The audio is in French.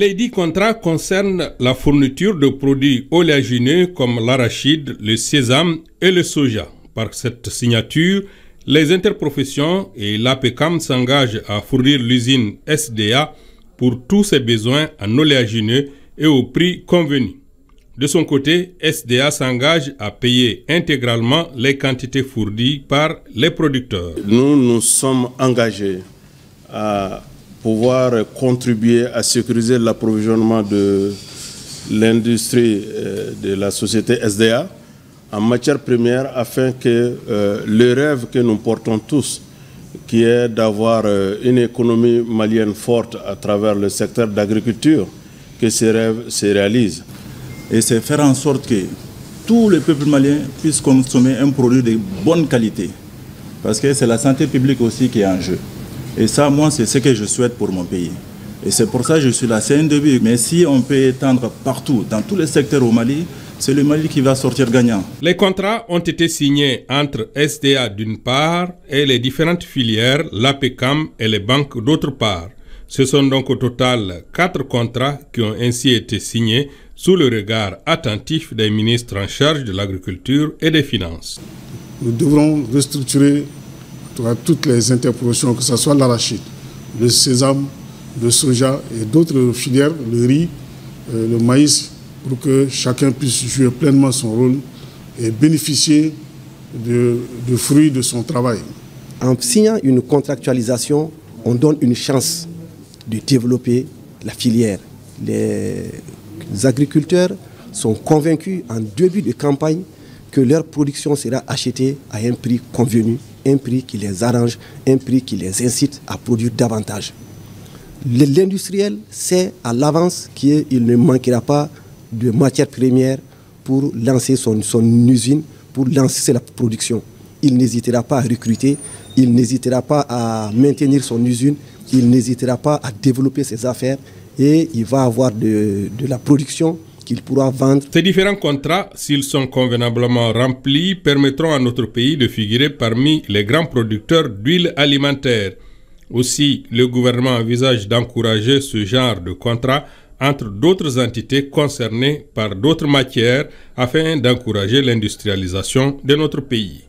Les 10 contrats concernent la fourniture de produits oléagineux comme l'arachide, le sésame et le soja. Par cette signature, les interprofessions et l'APECAM s'engagent à fournir l'usine SDA pour tous ses besoins en oléagineux et au prix convenu. De son côté, SDA s'engage à payer intégralement les quantités fournies par les producteurs. Nous nous sommes engagés à pouvoir contribuer à sécuriser l'approvisionnement de l'industrie de la société SDA en matière première afin que le rêve que nous portons tous, qui est d'avoir une économie malienne forte à travers le secteur d'agriculture, que ces rêves se réalisent. Et c'est faire en sorte que tout le peuple malien puisse consommer un produit de bonne qualité. Parce que c'est la santé publique aussi qui est en jeu. Et ça, moi, c'est ce que je souhaite pour mon pays. Et c'est pour ça que je suis là. C'est un début. Mais si on peut étendre partout, dans tous les secteurs au Mali, c'est le Mali qui va sortir gagnant. Les contrats ont été signés entre SDA d'une part et les différentes filières, l'APECAM et les banques d'autre part. Ce sont donc au total 4 contrats qui ont ainsi été signés sous le regard attentif des ministres en charge de l'agriculture et des finances. Nous devrons restructurer toutes les interprofessions, que ce soit l'arachide, le sésame, le soja et d'autres filières, le riz, le maïs, pour que chacun puisse jouer pleinement son rôle et bénéficier du fruit de son travail. En signant une contractualisation, on donne une chance de développer la filière. Les agriculteurs sont convaincus en début de campagne que leur production sera achetée à un prix convenu, un prix qui les arrange, un prix qui les incite à produire davantage. L'industriel sait à l'avance qu'il ne manquera pas de matières premières pour lancer son usine, pour lancer la production. Il n'hésitera pas à recruter, il n'hésitera pas à maintenir son usine, il n'hésitera pas à développer ses affaires et il va avoir de la production qu'il pourra vendre. Ces différents contrats, s'ils sont convenablement remplis, permettront à notre pays de figurer parmi les grands producteurs d'huile alimentaire. Aussi, le gouvernement envisage d'encourager ce genre de contrats entre d'autres entités concernées par d'autres matières afin d'encourager l'industrialisation de notre pays.